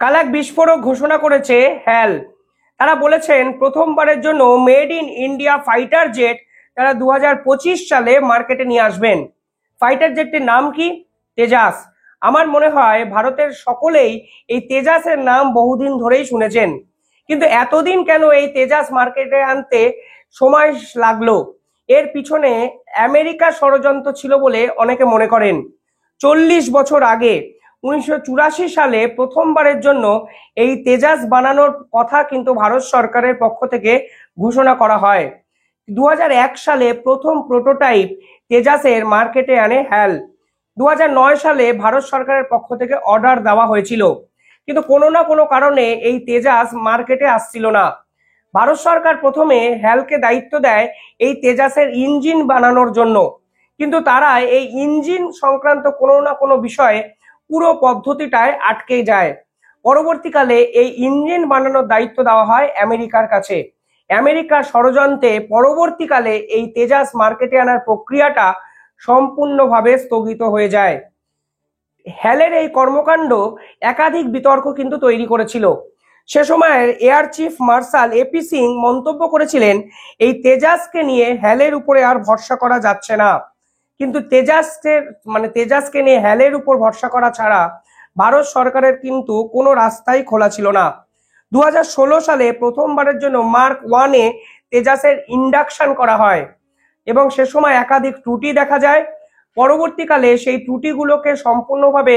কাল এক বিস্ফোরক ঘোষণা করেছে হ্যাল। তারা বলেছেন প্রথমবারের জন্য made in India fighter jet তারা 2025 সালে মার্কেটে নিয়ে আসবেন। ফাইটার জেটটির নাম কি? তেজাস। আমার মনে হয় ভারতের সকলেই এই তেজাসের নাম বহুদিন ধরেই শুনেছেন, কিন্তু এতদিন কেন এই তেজাস মার্কেটে আনতে সময় লাগলো? এর পিছনে আমেরিকা ষড়যন্ত্র ছিল বলে অনেকে মনে করেন। 40 বছর আগে 1984 সালে প্রথমবারের জন্য এই তেজাস বানানোর কথা কিন্তু ভারত সরকারের পক্ষ থেকে ঘোষণা করা হয়। 2001 সালে প্রথম প্রোটোটাইপ তেজাসের মার্কেটে আনে হ্যাল। 2009 সালে ভারত সরকারের পক্ষ থেকে অর্ডার দেওয়া হয়েছিল, কিন্তু কোনো না কোনো কারণে এই তেজাস মার্কেটে আসছিল না। ভারত সরকার প্রথমে হ্যালকে দায়িত্ব দেয় এই তেজাসের ইঞ্জিন বানানোর জন্য, কিন্তু তারা এই ইঞ্জিন সংক্রান্ত কোনো না কোনো বিষয়ে পুরো পদ্ধতিটায় আটকে যায়। পরবর্তীকালে এই ইঞ্জিন বানানোর দায়িত্ব দেওয়া হয় আমেরিকার কাছে। আমেরিকার ষড়যন্ত্রে পরবর্তীকালে এই তেজাস মার্কেটে আনার প্রক্রিয়াটা সম্পূর্ণভাবে স্থগিত হয়ে যায়। হ্যালের এই কর্মকাণ্ড একাধিক বিতর্ক কিন্তু তৈরি করেছিল। সে সময়ের air chief marshal A P Singh মন্তব্য করেছিলেন এই তেজাসকে নিয়ে হ্যালের উপরে আর ভরসা করা যাচ্ছে না। কিন্তু তেজাসকে নিয়ে হ্যালের উপর ভরসা করা ছাড়া ভারত সরকারের কিন্তু কোনো রাস্তাই খোলা ছিল না। 2016 সালে প্রথমবারের জন্য মার্ক 1-এ তেজাসের ইন্ডাকশন করা হয় এবং সে সময় একাধিক ত্রুটি দেখা যায়। পরবর্তীকালে সেই ত্রুটিগুলোকে সম্পূর্ণভাবে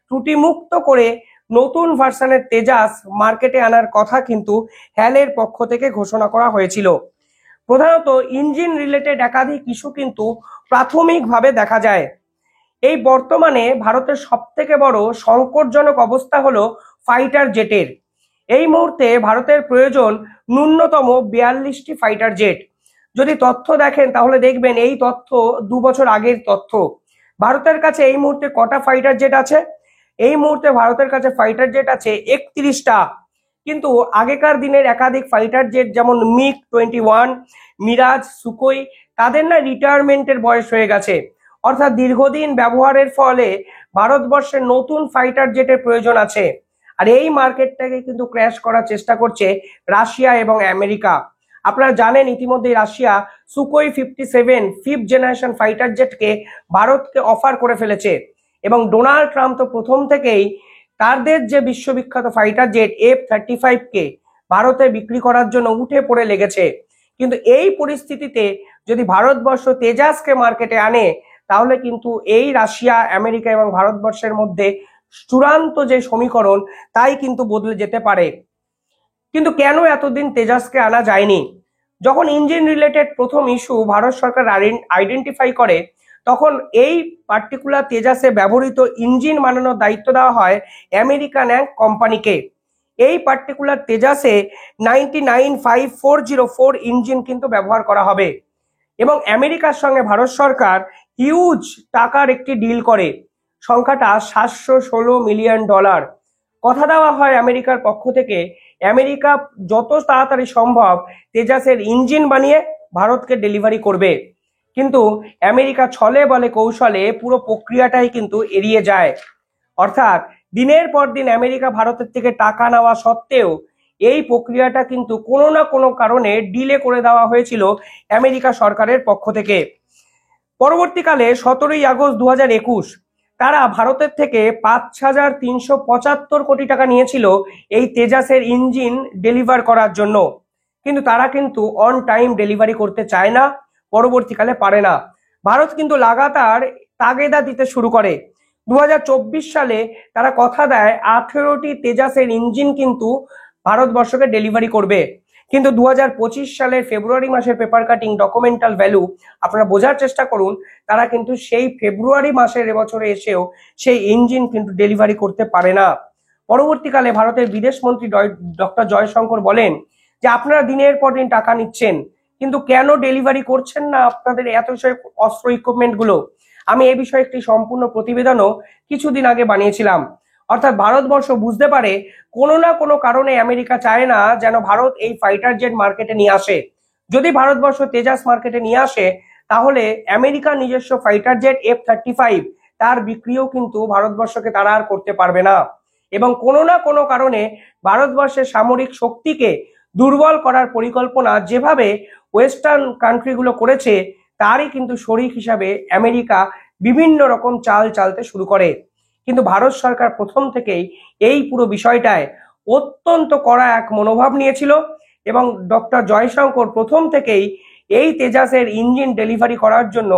ত্রুটিমুক্ত করে নতুন ভার্সনের তেজাস মার্কেটে আনার কথা কিন্তু হ্যালের পক্ষ থেকে ঘোষণা করা হয়েছিল। প্রধানত ইঞ্জিন রিলেটেড একাধিক ইস্যু কিন্তু প্রাথমিকভাবে দেখা যায়। এই বর্তমানে ভারতের সবথেকে বড় সংকটজনক অবস্থা হলো ফাইটার জেটের। এই মুহূর্তে ভারতের প্রয়োজন ন্যূনতম 42টি ফাইটার জেট। যদি তথ্য দেখেন তাহলে দেখবেন এই তথ্য 2 বছর আগের তথ্য। ভারতের কাছে এই মুহূর্তে কটা ফাইটার জেট আছে? এই মুহূর্তে ভারতের কাছে ফাইটার জেট আছে 31টা। কিন্তু আগেকার দিনের একাধিক ফাইটার জেট যেমন মিগ 21, মিরাজ, সুকোই, তাদের না রিটায়ারমেন্টের বয়স হয়ে গেছে। অর্থাৎ দীর্ঘদিন ব্যবহারের ফলে ভারতবর্ষের নতুন ফাইটার জেটের প্রয়োজন আছে। আর এই মার্কেটটাকে কিন্তু ক্র্যাশ করার চেষ্টা করছে রাশিয়া এবং আমেরিকা। আপনারা জানেন ইতিমধ্যে Russia Sukhoi 57 5th generation fighter জেটকে ভারতকে অফার করে ফেলেছে এবং ডোনাল্ড ট্রাম্প তো প্রথম থেকেই তাদের যে বিশ্ববিখ্যাত ফাইটার জেট F-35 কে ভারতে বিক্রি করার জন্য উঠে পড়ে লেগেছে। কিন্তু এই পরিস্থিতিতে যদি ভারতবর্ষ তেজাসকে মার্কেটে আনে তাহলে কিন্তু এই রাশিয়া, আমেরিকা এবং ভারতবর্ষের মধ্যে চূড়ান্ত যে সমীকরণ তাই কিন্তু বদলে যেতে পারে। কিন্তু কেন এতদিন তেজাসকে আনা যায়নি? যখন ইঞ্জিন রিলেটেড প্রথম ইস্যু ভারত সরকার আইডেন্টিফাই করে তখন এই পার্টিকুলার তেজাসে ব্যবহৃত ইঞ্জিন বানানোর দায়িত্ব দেওয়া হয় আমেরিকান এক কোম্পানিকে। এই পার্টিকুলার তেজাসে 995404 ইঞ্জিন কিন্তু ব্যবহার করা হবে এবং আমেরিকার সঙ্গে ভারত সরকার হিউজ টাকার একটি ডিল করে। সংখ্যাটা $716 মিলিয়ন। কথা দেওয়া হয় আমেরিকার পক্ষ থেকে আমেরিকা যত তাড়াতাড়ি সম্ভব তেজাসের ইঞ্জিন বানিয়ে ভারতকে ডেলিভারি করবে। কিন্তু আমেরিকা ছলে বলে কৌশলে পুরো প্রক্রিয়াটাই কিন্তু এড়িয়ে যায়। অর্থাৎ দিনের পর দিন আমেরিকা ভারতের থেকে টাকা নেওয়া সত্ত্বেও এই প্রক্রিয়াটা কিন্তু কোনো না কোনো কারণে ডিলে করে দেওয়া হয়েছিল আমেরিকা সরকারের পক্ষ থেকে। পরবর্তীকালে 17 আগস্ট 2021 তারা ভারতের থেকে 5,375 কোটি টাকা নিয়েছিল এই তেজাসের ইঞ্জিন ডেলিভার করার জন্য, কিন্তু তারা কিন্তু অন টাইম ডেলিভারি করতে চায় না, পরবর্তীকালে পারে না। ভারত কিন্তু লাগাতার তাগেদা দিতে শুরু করে। 2024 সালে তারা কথা দেয় 18টি তেজাসের ইঞ্জিন কিন্তু ভারতবর্ষকে ডেলিভারি করবে, কিন্তু 2025 সালের ফেব্রুয়ারি মাসের পেপার কাটিং ডকুমেন্টাল ভ্যালু আপনারা বোঝার চেষ্টা করুন, তারা কিন্তু সেই ফেব্রুয়ারি মাসের এবছরে এসেও সেই ইঞ্জিন কিন্তু ডেলিভারি করতে পারে না। পরবর্তীকালে ভারতের বিদেশ মন্ত্রী ডক্টর জয়শঙ্কর বলেন যে আপনারা দিনের পর দিন টাকা নিচ্ছেন কিন্তু কেন ডেলিভারি করছেন না আপনাদের এত অস্ত্র ইকুইপমেন্ট গুলো? আমি এই বিষয়ে একটি সম্পূর্ণ প্রতিবেদনও কিছুদিন আগে বানিয়েছিলাম। অর্থাৎ ভারতবর্ষ বুঝতে পারে কোনো না কোনো কারণে আমেরিকা চায় না যেন ভারত এই ফাইটার জেট মার্কেটে নিয়ে আসে। যদি ভারতবর্ষ তেজাস মার্কেটে নিয়ে আসে তাহলে আমেরিকার নিজস্ব ফাইটার জেট F-35 তার বিক্রিও কিন্তু ভারতবর্ষকে তারা আর করতে পারবে না এবং কোনো না কোনো কারণে ভারতবর্ষের সামরিক শক্তিকে দুর্বল করার পরিকল্পনা যেভাবে ওয়েস্টার্ন কান্ট্রিগুলো করেছে তারই কিন্তু শরিক হিসাবে আমেরিকা বিভিন্ন রকম চাল চালতে শুরু করে। কিন্তু ভারত সরকার প্রথম থেকেই এই পুরো বিষয়টায় অত্যন্ত কড়া এক মনোভাব নিয়েছিল এবং ডক্টর জয়শঙ্কর প্রথম থেকেই এই তেজাসের ইঞ্জিন ডেলিভারি করার জন্য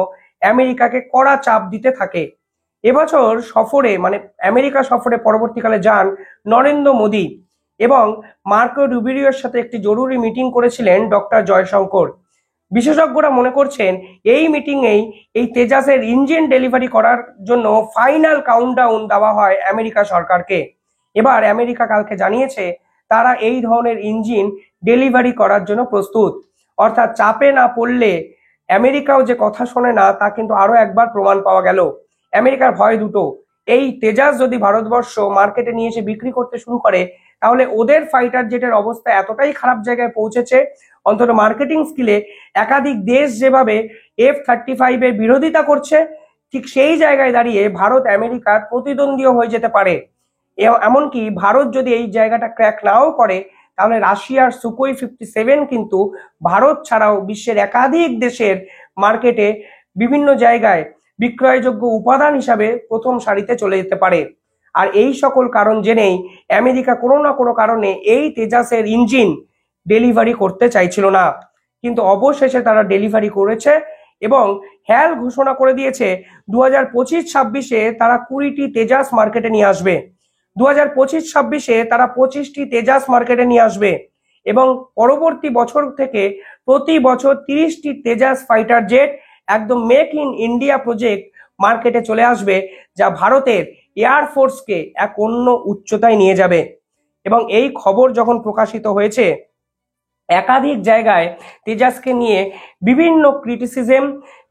আমেরিকাকে কড়া চাপ দিতে থাকে। এবছর সফরে মানে আমেরিকা সফরে পরবর্তীকালে যান নরেন্দ্র মোদী এবং মার্কো রুবিরিওর সাথে একটি জরুরি মিটিং করেছিলেন ডক্টর জয়শঙ্কর। বিশেষজ্ঞরা মনে করছেন এই মিটিংয়েই এই তেজাসের ইঞ্জিন ডেলিভারি করার জন্য ফাইনাল কাউন্টডাউন দেওয়া হয় আমেরিকা সরকারকে। এবার আমেরিকা কালকে জানিয়েছে তারা এই ধরনের ইঞ্জিন ডেলিভারি করার জন্য প্রস্তুত। অর্থাৎ চাপে না পড়লে আমেরিকাও যে কথা শোনে না তা কিন্তু আরো একবার প্রমাণ পাওয়া গেল। আমেরিকার ভয় দুটো, এই তেজাস যদি ভারতবর্ষ মার্কেটে নিয়ে এসে বিক্রি করতে শুরু করে তাহলে ওদের ফাইটার জেটের অবস্থা এতটাই খারাপ জায়গায় পৌঁছেছে, অন্তত মার্কেটিং স্কিলে একাধিক দেশ যেভাবে F-35 এর বিরোধিতা করছে ঠিক সেই জায়গায় দাঁড়িয়ে ভারত আমেরিকার প্রতিদ্বন্দ্বীও হয়ে যেতে পারে। এমনকি ভারত যদি এই জায়গাটা ক্র্যাক নাও করে তাহলে রাশিয়ার সুকোই 57 কিন্তু ভারত ছাড়াও বিশ্বের একাধিক দেশের মার্কেটে বিভিন্ন জায়গায় বিক্রয়যোগ্য উপাদান হিসাবে প্রথম সারিতে চলে যেতে পারে। আর এই সকল কারণ জেনেই আমেরিকা কোনো না কোনো কারণে এই তেজাসের ইঞ্জিন ডেলিভারি করতে চাইছিল না, কিন্তু অবশেষে তারা ডেলিভারি করেছে এবং হ্যাল ঘোষণা করে দিয়েছে 2025-26-এ তারা 20টি তেজাস মার্কেটে নিয়ে আসবে। 2025-26-এ তারা 25টি তেজাস মার্কেটে নিয়ে আসবে এবং পরবর্তী বছর থেকে প্রতি বছর 30টি তেজাস ফাইটার জেট একদম মেক ইন ইন্ডিয়া প্রজেক্ট মার্কেটে চলে আসবে, যা ভারতের এয়ারফোর্সকে এক অন্য উচ্চতায় নিয়ে যাবে। এবং এই খবর যখন প্রকাশিত হয়েছে একাধিক জায়গায় তেজাসকে নিয়ে বিভিন্ন ক্রিটিসিজম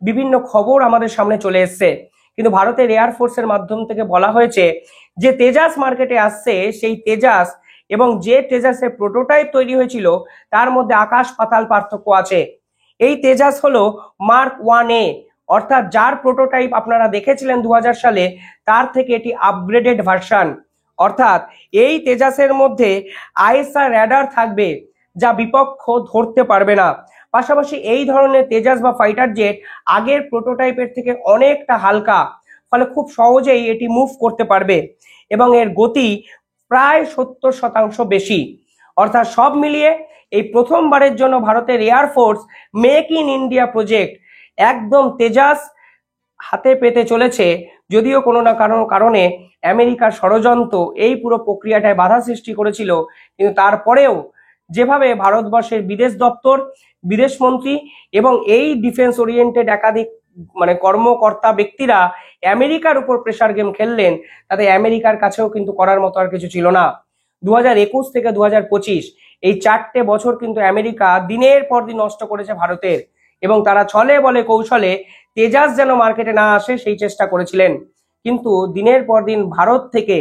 বিভিন্ন খবর আমাদের সামনে চলে এসছে, কিন্তু ভারতের এয়ারফোর্সের মাধ্যম থেকে বলা হয়েছে যে তেজাস মার্কেটে আসছে সেই তেজাস এবং যে তেজাসের প্রোটোটাইপ তৈরি হয়েছিল তার মধ্যে আকাশ পাতাল পার্থক্য আছে। এই তেজাস হলো মার্ক 1A, অর্থাৎ যার প্রোটোটাইপ আপনারা দেখেছিলেন 2000 সালে তার থেকে এটি আপগ্রেডেড ভার্সন। অর্থাৎ এই তেজাসের মধ্যে আইএসআর র্যাডার থাকবে যা বিপক্ষ ধরতে পারবে না। পাশাপাশি এই ধরনের তেজাস বা ফাইটার জেট আগের প্রোটোটাইপের থেকে অনেকটা হালকা, ফলে খুব সহজেই এটি মুভ করতে পারবে এবং এর গতি প্রায় 70% বেশি। অর্থাৎ সব মিলিয়ে এই প্রথমবারের জন্য ভারতের air force make in India project একদম তেজাস হাতে পেতে চলেছে। যদিও কোনো না কারণে আমেরিকার ষড়যন্ত্র এই পুরো প্রক্রিয়াটায় বাধা সৃষ্টি করেছিল, কিন্তু তারপরেও যেভাবে ভারতবর্ষের বিদেশ দপ্তর, বিদেশমন্ত্রী এবং এই ডিফেন্স ওরিয়েন্টেড একাধিক কর্মকর্তা ব্যক্তিরা আমেরিকার উপর প্রেসার গেম খেললেন, তাতে আমেরিকার কাছেও কিন্তু করার মতো আর কিছু ছিল না। 2021 থেকে 2025 এই 4টে বছর কিন্তু আমেরিকা দিনের পর দিন নষ্ট করেছে ভারতের, এবং তারা ছলে বলে কৌশলে তেজাস যেন মার্কেটে না আসে সেই চেষ্টা করেছিলেন। কিন্তু দিনের পর দিন ভারত থেকে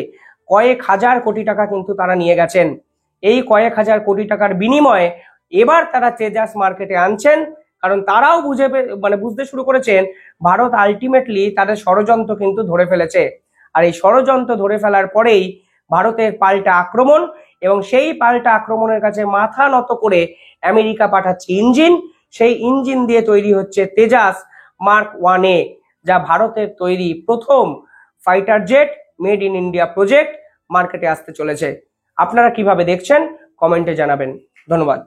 কয়েক হাজার কোটি টাকা কিন্তু তারা নিয়ে গেছেন। এই কয়েক হাজার কোটি টাকার বিনিময়ে এবার তারা তেজাস মার্কেটে আনছেন, কারণ তারাও বুঝতে শুরু করেছেন ভারত আলটিমেটলি তাদের ষড়যন্ত্র কিন্তু ধরে ফেলেছে। আর এই ষড়যন্ত্র ধরে ফেলার পরেই ভারতের পাল্টা আক্রমণ, এবং সেই পাল্টা আক্রমণের কাছে মাথা নত করে আমেরিকা পাঠাচ্ছে ইঞ্জিন। সেই ইঞ্জিন দিয়ে তৈরি হচ্ছে তেজাস মার্ক 1A, যা ভারতের তৈরি প্রথম fighter jet made in India project মার্কেটে আসতে চলেছে। আপনারা কিভাবে দেখছেন কমেন্টে জানাবেন। ধন্যবাদ।